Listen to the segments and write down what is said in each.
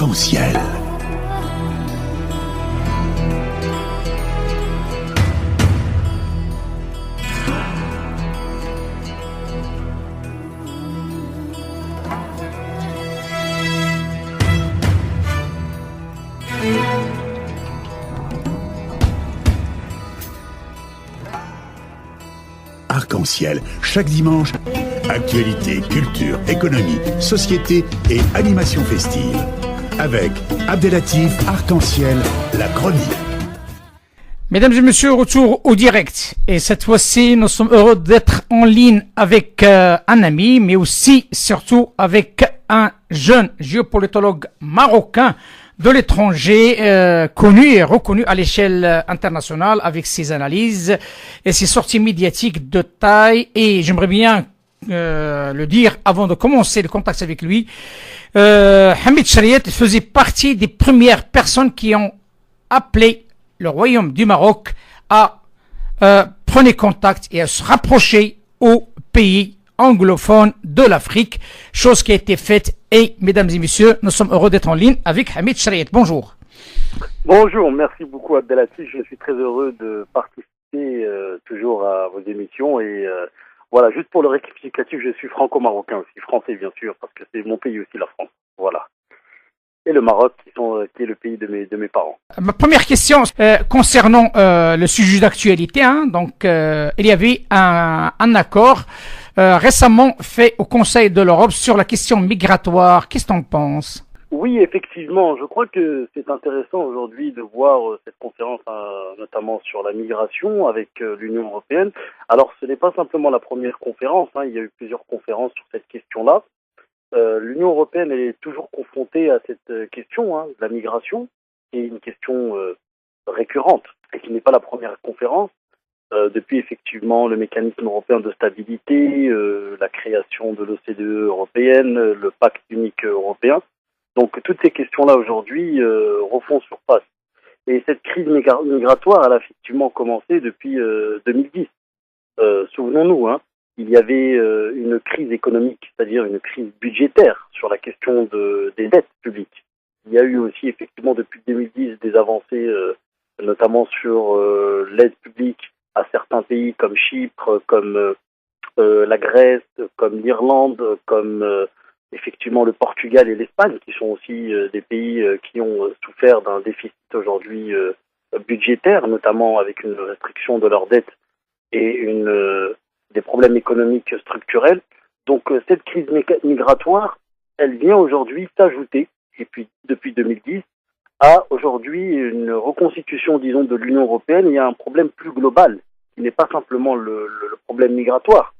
Arc-en-ciel. Arc-en-ciel, chaque dimanche, actualité, culture, économie, société et animation festive. Avec Abdelatif Arc-en-ciel, la chronique. Mesdames et messieurs, retour au direct. Et cette fois-ci, nous sommes heureux d'être en ligne avec un ami, mais aussi, surtout, avec un jeune géopolitologue marocain de l'étranger, connu et reconnu à l'échelle internationale avec ses analyses et ses sorties médiatiques de taille. Et j'aimerais bien le dire avant de commencer le contact avec lui. Hamid Chariet faisait partie des premières personnes qui ont appelé le Royaume du Maroc à prendre contact et à se rapprocher aux pays anglophones de l'Afrique, chose qui a été faite. Et, mesdames et messieurs, nous sommes heureux d'être en ligne avec Hamid Chariet. Bonjour. Bonjour, merci beaucoup Abdelatif. Je suis très heureux de participer toujours à vos émissions. Et voilà, juste pour le rectificatif, je suis franco-marocain aussi, français bien sûr, parce que c'est mon pays aussi, la France. Voilà. Et le Maroc, qui est le pays de mes parents. Ma première question concernant le sujet d'actualité. Donc, il y avait un accord récemment fait au Conseil de l'Europe sur la question migratoire. Qu'est-ce que tu en penses? Oui, effectivement. Je crois que c'est intéressant aujourd'hui de voir cette conférence, notamment sur la migration avec l'Union européenne. Alors, ce n'est pas simplement la première conférence. Il y a eu plusieurs conférences sur cette question-là. L'Union européenne elle est toujours confrontée à cette question, de la migration, qui est une question récurrente et qui n'est pas la première conférence. Depuis effectivement le mécanisme européen de stabilité, la création de l'OCDE européenne, le pacte unique européen. Donc toutes ces questions-là aujourd'hui refont surface. Et cette crise migratoire, elle a effectivement commencé depuis 2010. Souvenons-nous, il y avait une crise économique, c'est-à-dire une crise budgétaire sur la question des dettes publiques. Il y a eu aussi effectivement depuis 2010 des avancées, notamment sur l'aide publique à certains pays comme Chypre, comme la Grèce, comme l'Irlande, comme effectivement le Portugal et l'Espagne, qui sont aussi des pays qui ont souffert d'un déficit aujourd'hui budgétaire, notamment avec une restriction de leurs dettes et des problèmes économiques structurels. Donc cette crise migratoire, elle vient aujourd'hui s'ajouter, et puis depuis 2010, à aujourd'hui une reconstitution, disons, de l'Union européenne. Il y a un problème plus global, qui n'est pas simplement le problème migratoire,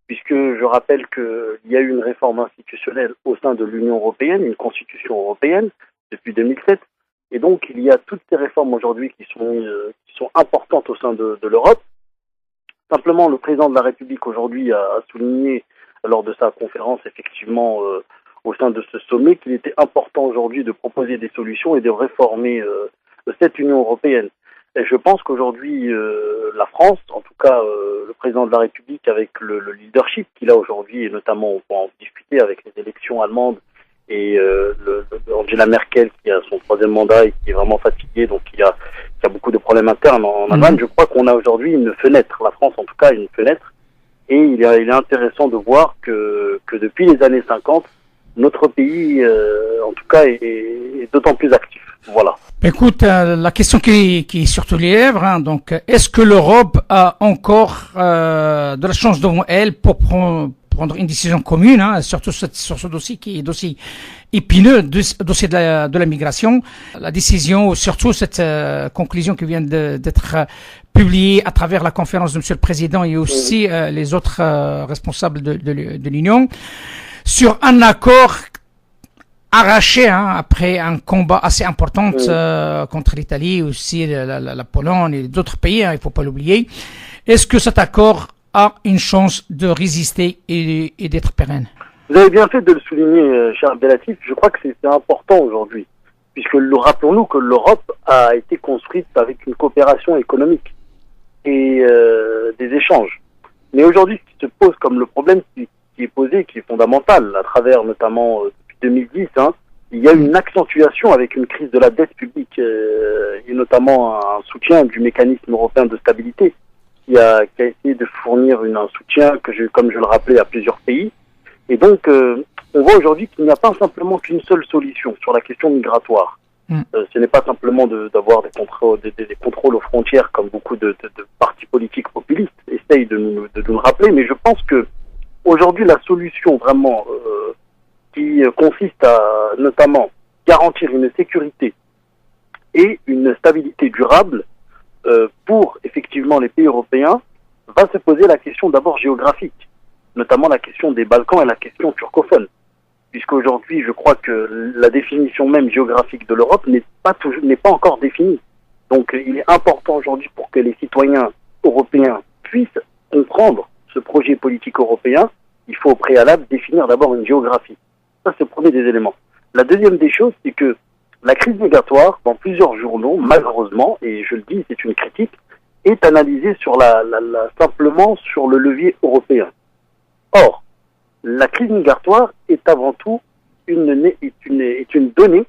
puisque je rappelle qu'il y a eu une réforme institutionnelle au sein de l'Union européenne, une constitution européenne, depuis 2007, et donc il y a toutes ces réformes aujourd'hui qui sont importantes au sein de l'Europe. Simplement, le président de la République aujourd'hui a souligné lors de sa conférence, effectivement, au sein de ce sommet, qu'il était important aujourd'hui de proposer des solutions et de réformer cette Union européenne. Et je pense qu'aujourd'hui, la France, en tout cas le président de la République, avec le leadership qu'il a aujourd'hui, et notamment on peut en discuter avec les élections allemandes et Angela Merkel qui a son troisième mandat et qui est vraiment fatiguée, donc il y a beaucoup de problèmes internes en Allemagne. Je crois qu'on a aujourd'hui une fenêtre, la France en tout cas une fenêtre, et il est intéressant de voir que depuis les années 50, notre pays, en tout cas, est d'autant plus actif. Voilà. Écoute, la question qui est sur tous les lèvres, donc, est-ce que l'Europe a encore de la chance devant elle pour prendre une décision commune, surtout sur ce dossier qui est dossier épineux, dossier de la migration, la décision, surtout cette conclusion qui vient d'être publiée à travers la conférence de Monsieur le Président et aussi les autres responsables de l'Union, sur un accord arraché après un combat assez important contre l'Italie, aussi la Pologne et d'autres pays, il faut pas l'oublier. Est-ce que cet accord a une chance de résister et d'être pérenne? Vous avez bien fait de le souligner, cher Abdelatif. Je crois que c'est important aujourd'hui, puisque rappelons-nous que l'Europe a été construite avec une coopération économique et des échanges. Mais aujourd'hui, ce qui se pose comme le problème qui est posé, qui est fondamental, à travers notamment depuis 2010, il y a une accentuation avec une crise de la dette publique et notamment un soutien du mécanisme européen de stabilité qui a essayé de fournir un soutien comme je le rappelais, à plusieurs pays. Et donc, on voit aujourd'hui qu'il n'y a pas simplement qu'une seule solution sur la question migratoire. Ce n'est pas simplement d'avoir des contrôles aux frontières comme beaucoup de partis politiques populistes essayent de nous le rappeler, mais je pense que aujourd'hui la solution vraiment qui consiste à notamment garantir une sécurité et une stabilité durable pour effectivement les pays européens va se poser la question d'abord géographique, notamment la question des Balkans et la question turcophone. Puisqu'aujourd'hui, je crois que la définition même géographique de l'Europe n'est pas encore définie. Donc, il est important aujourd'hui pour que les citoyens européens puissent comprendre ce projet politique européen, il faut au préalable définir d'abord une géographie. Ça, c'est le premier des éléments. La deuxième des choses, c'est que la crise migratoire, dans plusieurs journaux, malheureusement, et je le dis, c'est une critique, est analysée sur simplement sur le levier européen. Or, la crise migratoire est avant tout une donnée,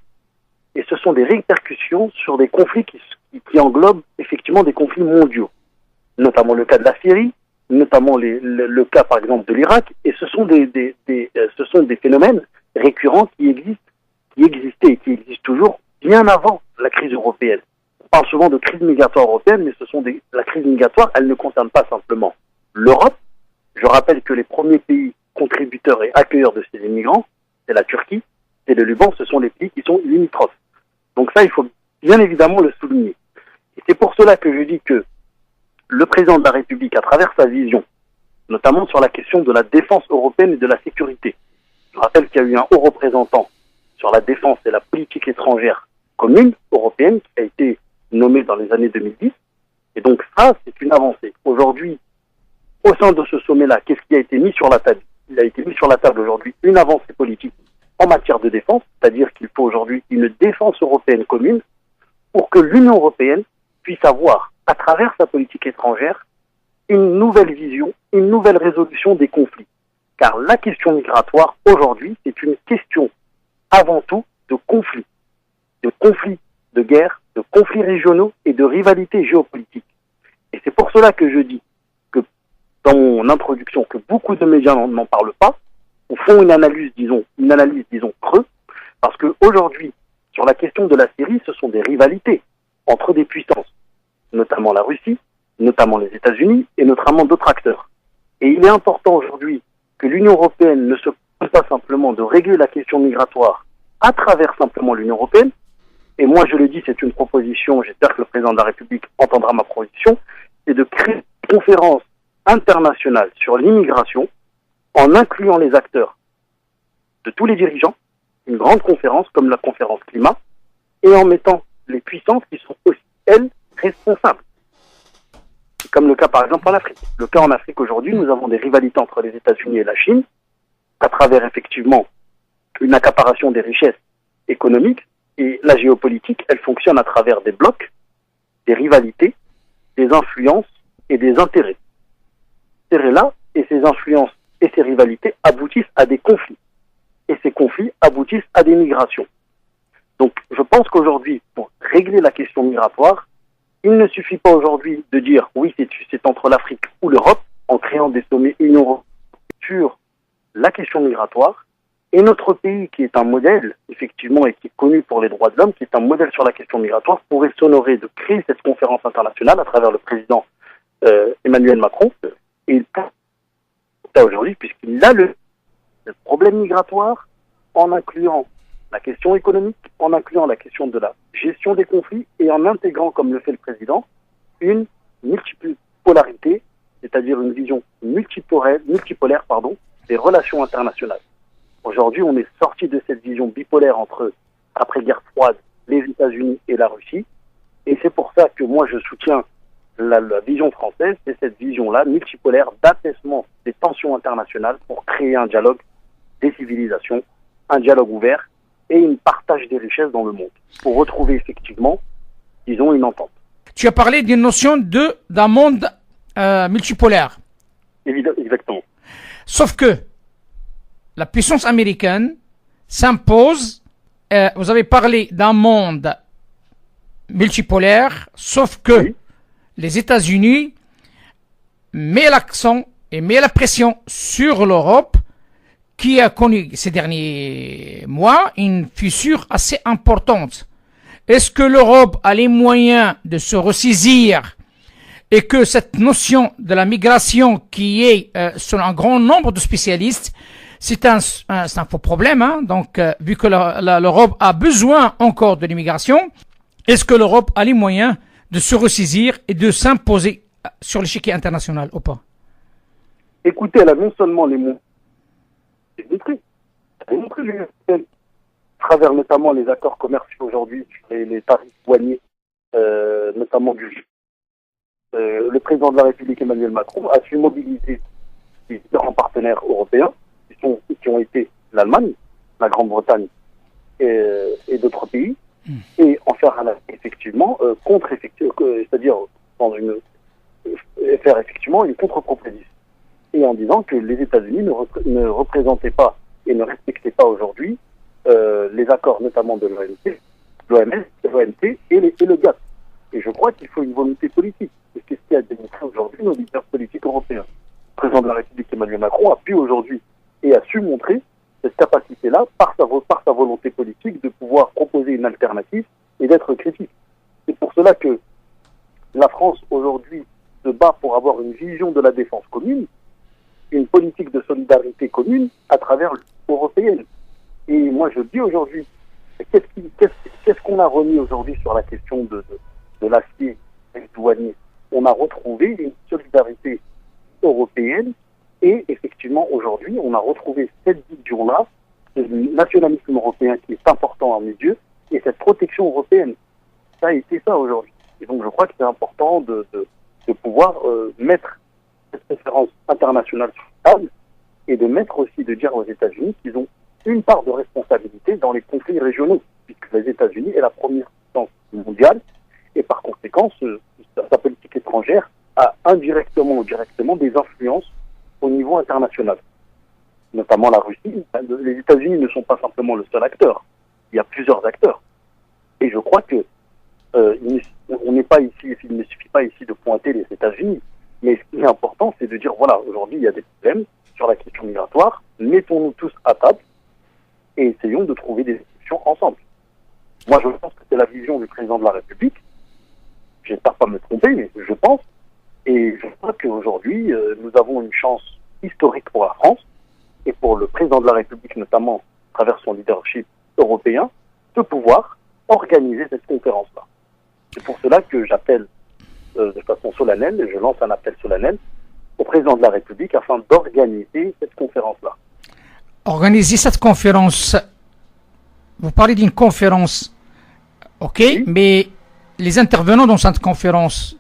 et ce sont des répercussions sur des conflits qui englobent effectivement des conflits mondiaux, notamment le cas de la Syrie, notamment le cas par exemple de l'Irak, et ce sont des phénomènes récurrents qui existaient et qui existent toujours bien avant la crise européenne. On parle souvent de crise migratoire européenne, mais la crise migratoire, elle ne concerne pas simplement l'Europe. Je rappelle que les premiers pays contributeurs et accueilleurs de ces immigrants, c'est la Turquie, c'est le Liban, ce sont les pays qui sont limitrophes. Donc ça, il faut bien évidemment le souligner. Et c'est pour cela que je dis que le président de la République, à travers sa vision, notamment sur la question de la défense européenne et de la sécurité, je rappelle qu'il y a eu un haut représentant sur la défense et la politique étrangère commune européenne qui a été nommé dans les années 2010. Et donc ça, c'est une avancée. Aujourd'hui, au sein de ce sommet-là, qu'est-ce qui a été mis sur la table? Il a été mis sur la table aujourd'hui une avancée politique en matière de défense, c'est-à-dire qu'il faut aujourd'hui une défense européenne commune pour que l'Union européenne puisse avoir, à travers sa politique étrangère, une nouvelle vision, une nouvelle résolution des conflits. Car la question migratoire, aujourd'hui, c'est une question avant tout de conflits de guerre, de conflits régionaux et de rivalités géopolitiques. Et c'est pour cela que je dis que, dans mon introduction, que beaucoup de médias n'en parlent pas, ou font une analyse, disons, creux, parce qu'aujourd'hui, sur la question de la Syrie, ce sont des rivalités entre des puissances, notamment la Russie, notamment les États-Unis et notamment d'autres acteurs. Et il est important aujourd'hui que l'Union européenne ne se contente pas simplement de régler la question migratoire à travers simplement l'Union européenne. Et moi, je le dis, c'est une proposition, j'espère que le président de la République entendra ma proposition, c'est de créer une conférence internationale sur l'immigration en incluant les acteurs de tous les dirigeants, une grande conférence comme la conférence climat, et en mettant les puissances qui sont aussi, elles, responsables. Comme le cas par exemple en Afrique. Le cas en Afrique aujourd'hui, nous avons des rivalités entre les États-Unis et la Chine, à travers effectivement une accaparation des richesses économiques, et la géopolitique, elle fonctionne à travers des blocs, des rivalités, des influences et des intérêts. Ces intérêts-là et ces influences et ces rivalités aboutissent à des conflits. Et ces conflits aboutissent à des migrations. Donc je pense qu'aujourd'hui, pour régler la question migratoire, il ne suffit pas aujourd'hui de dire oui, c'est entre l'Afrique ou l'Europe, en créant des sommets Union européenne sur la question migratoire. Et notre pays, qui est un modèle, effectivement, et qui est connu pour les droits de l'homme, qui est un modèle sur la question migratoire, pourrait s'honorer de créer cette conférence internationale à travers le président Emmanuel Macron. Et il peut ça aujourd'hui, puisqu'il a le problème migratoire, en incluant la question économique, en incluant la question de la gestion des conflits, et en intégrant, comme le fait le président, une multipolarité, c'est-à-dire une vision multipolaire, des relations internationales. Aujourd'hui, on est sorti de cette vision bipolaire entre, après-guerre froide, les États-Unis et la Russie. Et c'est pour ça que moi, je soutiens la vision française, c'est cette vision-là, multipolaire, d'apaisement des tensions internationales pour créer un dialogue des civilisations, un dialogue ouvert et un partage des richesses dans le monde, pour retrouver effectivement, disons, une entente. Tu as parlé d'une notion d'un monde multipolaire. Exactement. Sauf que la puissance américaine s'impose vous avez parlé d'un monde multipolaire, sauf que les États-Unis mettent l'accent et met la pression sur l'Europe, qui a connu ces derniers mois une fissure assez importante. Est-ce que l'Europe a les moyens de se ressaisir et que cette notion de la migration qui est, selon un grand nombre de spécialistes, c'est un faux problème, hein? Donc, vu que l'Europe a besoin encore de l'immigration, est-ce que l'Europe a les moyens de se ressaisir et de s'imposer sur l'échiquier international ou pas? Écoutez, elle a non seulement les mots, elle a montré l'Union européenne, à travers notamment les accords commerciaux aujourd'hui et les tarifs douaniers, notamment du le président de la République Emmanuel Macron a su mobiliser les différents partenaires européens qui ont été l'Allemagne, la Grande-Bretagne et d'autres pays, et en faire un effectivement c'est-à-dire faire effectivement une contre-proposition. Et en disant que les États-Unis ne représentaient pas et ne respectaient pas aujourd'hui les accords notamment de l'OMS, l'OMC et le GATT. Et je crois qu'il faut une volonté politique. C'est ce qui a démontré aujourd'hui nos leaders politiques européens. Le président de la République Emmanuel Macron a pu aujourd'hui et a su montrer cette capacité-là par sa volonté politique de pouvoir proposer une alternative et d'être critique. C'est pour cela que la France aujourd'hui se bat pour avoir une vision de la défense commune, une politique de solidarité commune à travers l'Union européenne. Et moi je dis aujourd'hui, qu'est-ce qu'on a remis aujourd'hui sur la question de l'acier douanier? On a retrouvé une solidarité européenne et effectivement aujourd'hui on a retrouvé cette vision-là, du nationalisme européen qui est important à mes yeux, et cette protection européenne. Ça a été ça aujourd'hui. Et donc je crois que c'est important de pouvoir mettre cette conférence internationale sur la table et de dire aux États-Unis qu'ils ont une part de responsabilité dans les conflits régionaux, puisque les États-Unis est la première puissance mondiale et par conséquent sa politique étrangère a indirectement ou directement des influences au niveau international, notamment la Russie. Les États-Unis ne sont pas simplement le seul acteur, il y a plusieurs acteurs. Et je crois que il ne suffit pas ici de pointer les États-Unis, mais ce qui est important, c'est de dire, voilà, aujourd'hui il y a des problèmes sur la question migratoire, mettons-nous tous à table et essayons de trouver des solutions ensemble. Moi je pense que c'est la vision du président de la République, j'espère pas me tromper, mais je pense, et je crois qu'aujourd'hui nous avons une chance historique pour la France, et pour le président de la République notamment, à travers son leadership européen, de pouvoir organiser cette conférence-là. C'est pour cela que j'appelle de façon solennelle, et je lance un appel solennel au président de la République afin d'organiser cette conférence-là. Organiser cette conférence, vous parlez d'une conférence, ok, oui. Mais les intervenants dans cette conférence,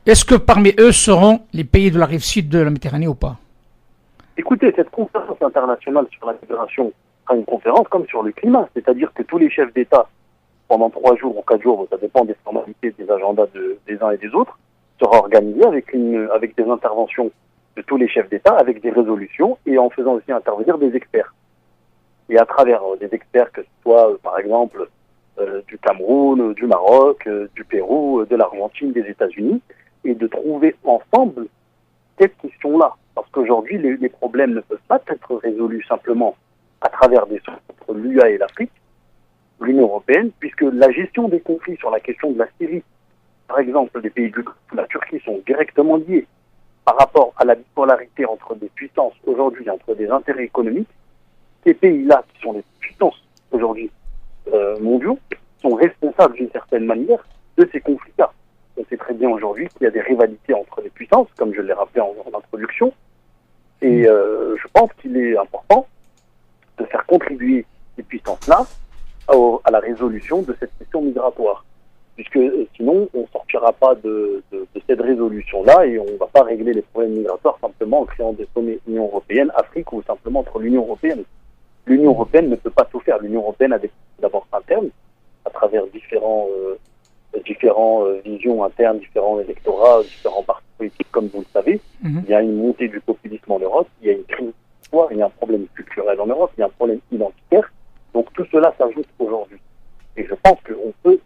est-ce que parmi eux seront les pays de la rive sud de la Méditerranée ou pas? Écoutez, cette conférence internationale sur la migration sera une conférence comme sur le climat, c'est-à-dire que tous les chefs d'État, pendant 3 jours ou 4 jours, ça dépend des formalités, des agendas des uns et des autres, sera organisé avec des interventions de tous les chefs d'État, avec des résolutions et en faisant aussi intervenir des experts. Et à travers des experts, que ce soit par exemple du Cameroun, du Maroc, du Pérou, de l'Argentine, des États-Unis, et de trouver ensemble cette question-là. Parce qu'aujourd'hui, les problèmes ne peuvent pas être résolus simplement à travers des sources entre l'UA et l'Afrique, l'Union européenne, puisque la gestion des conflits sur la question de la Syrie, par exemple, les pays de la Turquie sont directement liés par rapport à la bipolarité entre des puissances aujourd'hui, entre des intérêts économiques. Ces pays-là, qui sont les puissances aujourd'hui mondiaux, sont responsables d'une certaine manière de ces conflits-là. On sait très bien aujourd'hui qu'il y a des rivalités entre les puissances, comme je l'ai rappelé en introduction, et je pense qu'il est important de faire contribuer ces puissances-là à la résolution de cette question migratoire. Puisque sinon, on ne sortira pas de cette résolution-là et on ne va pas régler les problèmes migratoires simplement en créant des sommets Union européenne, Afrique ou simplement entre l'Union européenne. L'Union européenne ne peut pas tout faire. L'Union européenne a des d'abord internes, à travers différents visions internes, différents électorats, différents partis politiques, comme vous le savez. Il y a une montée du populisme en Europe, il y a une crise, il y a un problème culturel en Europe, il y a un problème identitaire. Donc tout cela s'ajoute aujourd'hui. Et je pense qu'on peut,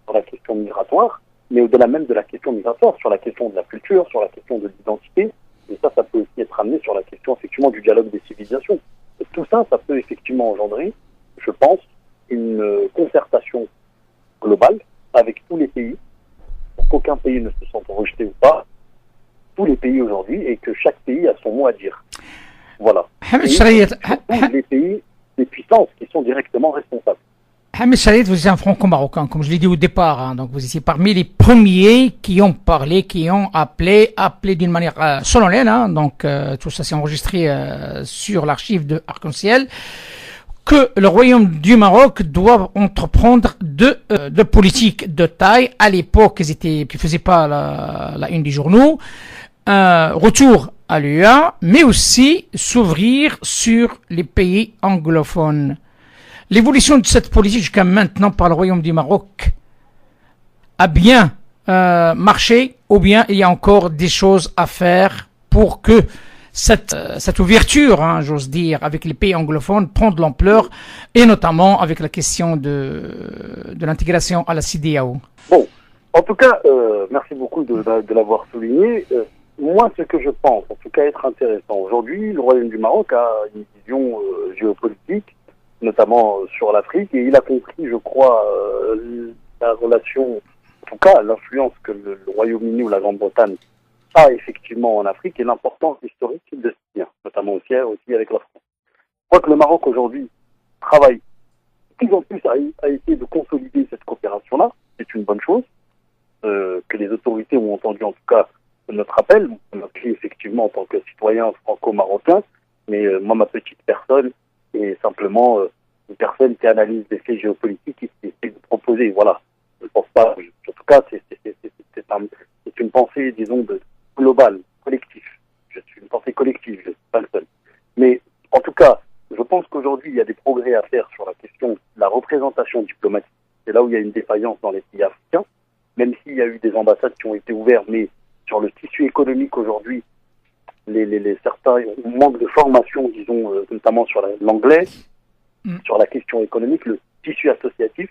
sur la question migratoire, mais au-delà même de la question migratoire, sur la question de la culture, sur la question de l'identité, et ça peut aussi être amené sur la question effectivement du dialogue des civilisations. Et tout ça, ça peut effectivement engendrer, je pense, une concertation globale avec tous les pays, pour qu'aucun pays ne se sente rejeté ou pas, tous les pays aujourd'hui, et que chaque pays a son mot à dire. Voilà. Et surtout les pays, les puissances qui sont directement responsables. Hamid Charid, vous êtes un franco-marocain, comme je l'ai dit au départ, hein, donc vous étiez parmi les premiers qui ont parlé, qui ont appelé d'une manière solennelle, hein, donc tout ça s'est enregistré sur l'archive de Arc-en-Ciel, que le Royaume du Maroc doit entreprendre de politiques de taille. À l'époque, ils faisaient pas la une des journaux, retour à l'UA, mais aussi s'ouvrir sur les pays anglophones. L'évolution de cette politique jusqu'à maintenant par le Royaume du Maroc a bien marché, ou bien il y a encore des choses à faire pour que cette ouverture, hein, j'ose dire, avec les pays anglophones prenne de l'ampleur, et notamment avec la question de l'intégration à la CEDEAO. Bon, en tout cas, merci beaucoup de l'avoir souligné. Moi, ce que je pense, en tout cas, être intéressant aujourd'hui, le Royaume du Maroc a une vision géopolitique, notamment sur l'Afrique, et il a compris, je crois, la relation, en tout cas, l'influence que le Royaume-Uni ou la Grande-Bretagne a effectivement en Afrique et l'importance historique de ce lien, notamment aussi avec la France. Je crois que le Maroc aujourd'hui travaille de plus en plus à essayer de consolider cette coopération-là, c'est une bonne chose, que les autorités ont entendu en tout cas notre appel, notre clé effectivement en tant que citoyen franco-marocain, mais moi ma petite personne est simplement une personne qui analyse des faits géopolitiques et qui essaie de proposer, voilà. Je ne pense pas, en tout cas c'est une pensée, disons, globale, collective. Je suis une pensée collective, je ne suis pas le seul. Mais en tout cas, je pense qu'aujourd'hui il y a des progrès à faire sur la question de la représentation diplomatique. C'est là où il y a une défaillance dans les pays africains, même s'il y a eu des ambassades qui ont été ouvertes, mais sur le tissu économique aujourd'hui, certains manquent de formation, disons, notamment sur l'anglais, sur la question économique, le tissu associatif.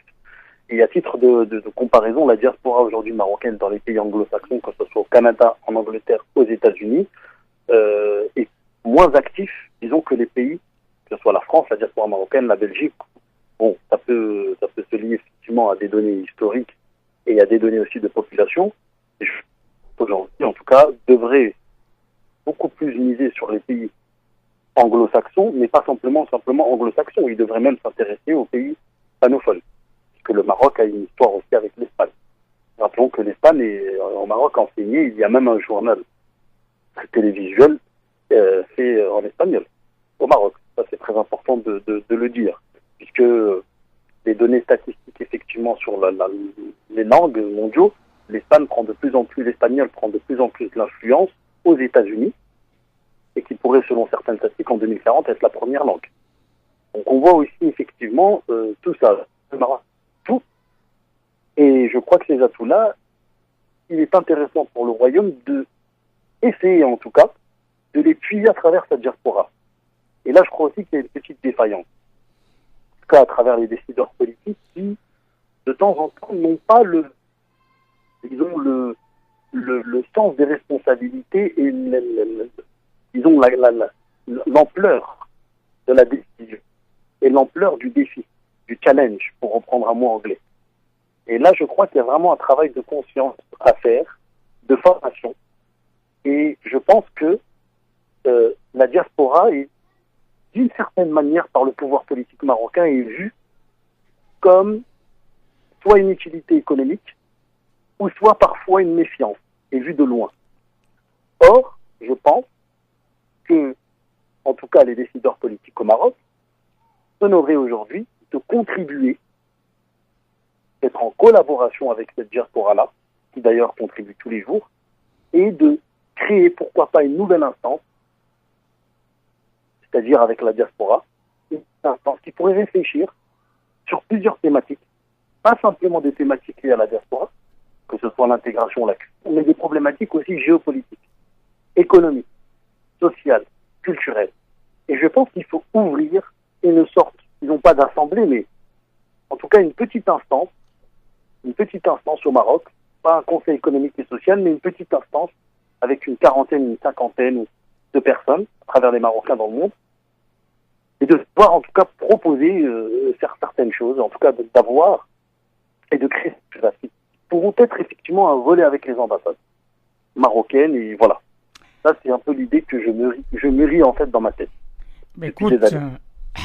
Et à titre de comparaison, la diaspora aujourd'hui marocaine dans les pays anglo-saxons, que ce soit au Canada, en Angleterre, aux États-Unis, est moins actif, disons, que les pays, que ce soit la France, la diaspora marocaine, la Belgique. Bon, ça peut se lier effectivement à des données historiques et à des données aussi de population. Et aujourd'hui, en tout cas, devrait beaucoup plus miser sur les pays anglo-saxons, mais pas simplement anglo-saxons. Il devrait même s'intéresser aux pays hispanophones, puisque le Maroc a une histoire aussi avec l'Espagne. Rappelons que l'Espagne est au Maroc enseignée, il y a même un journal télévisuel fait en espagnol au Maroc. Ça, c'est très important de le dire, puisque les données statistiques, effectivement, sur les langues mondiaux, l'espagnol prend de plus en plus de l'influence aux États-Unis, et qui pourrait, selon certaines statistiques, en 2040, être la première langue. Donc on voit aussi, effectivement, tout ça, tout. Et je crois que ces atouts-là, il est intéressant pour le Royaume de essayer, en tout cas, de les puiser à travers cette diaspora. Et là, je crois aussi qu'il y a une petite défaillance. En tout cas, à travers les décideurs politiques qui, de temps en temps, n'ont pas le sens des responsabilités et l'ampleur de la décision et l'ampleur du défi, du challenge, pour reprendre un mot anglais. Et là, je crois qu'il y a vraiment un travail de conscience à faire, de formation. Et je pense que la diaspora est, d'une certaine manière, par le pouvoir politique marocain, est vue comme soit une utilité économique, ou soit parfois une méfiance, et vue de loin. Or, je pense que, en tout cas, les décideurs politiques au Maroc honoreraient aujourd'hui de contribuer, d'être en collaboration avec cette diaspora-là, qui d'ailleurs contribue tous les jours, et de créer, pourquoi pas, une nouvelle instance, c'est-à-dire avec la diaspora, une instance qui pourrait réfléchir sur plusieurs thématiques, pas simplement des thématiques liées à la diaspora, que ce soit l'intégration, la culture, mais des problématiques aussi géopolitiques, économiques, sociales, culturelles. Et je pense qu'il faut ouvrir une sorte ils n'ont pas d'assemblée, mais en tout cas une petite instance au Maroc, pas un conseil économique et social, mais une petite instance avec une quarantaine, une cinquantaine de personnes à travers les Marocains dans le monde, et de pouvoir en tout cas proposer faire certaines choses, en tout cas d'avoir et de créer ces choses qui pourront être effectivement un relais avec les ambassades marocaines, et voilà. Ça, c'est un peu l'idée que je mûris en fait dans ma tête. Mais écoute,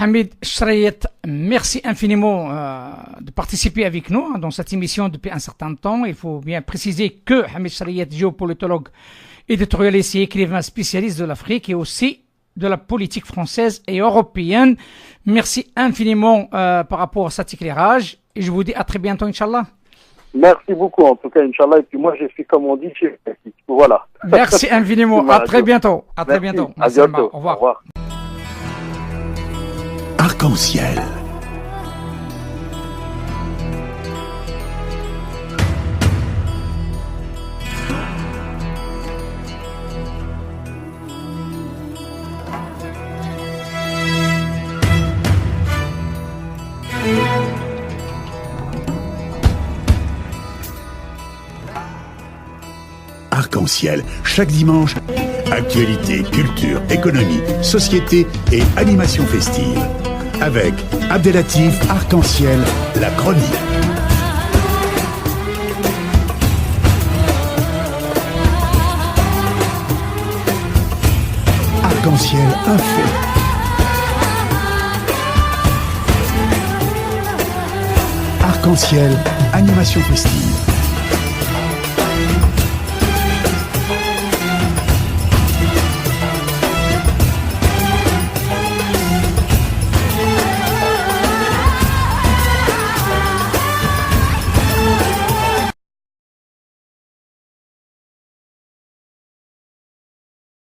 Hamid Shrayet, merci infiniment de participer avec nous dans cette émission depuis un certain temps. Il faut bien préciser que Hamid Shrayet, géopolitologue, éditorialiste et écrivain spécialiste de l'Afrique et aussi de la politique française et européenne. Merci infiniment par rapport à cet éclairage et je vous dis à très bientôt, Inch'Allah. Merci beaucoup, en tout cas, Inch'Allah. Et puis moi, je suis, comme on dit, chez voilà. Merci infiniment. À très bientôt. À très bientôt. À bientôt. Au revoir. Au revoir. Arc-en-ciel. Arc-en-ciel, chaque dimanche, actualité, culture, économie, société et animation festive. Avec Abdelatif Arc-en-ciel, la chronique. Arc-en-ciel, info. Arc-en-ciel, animation festive.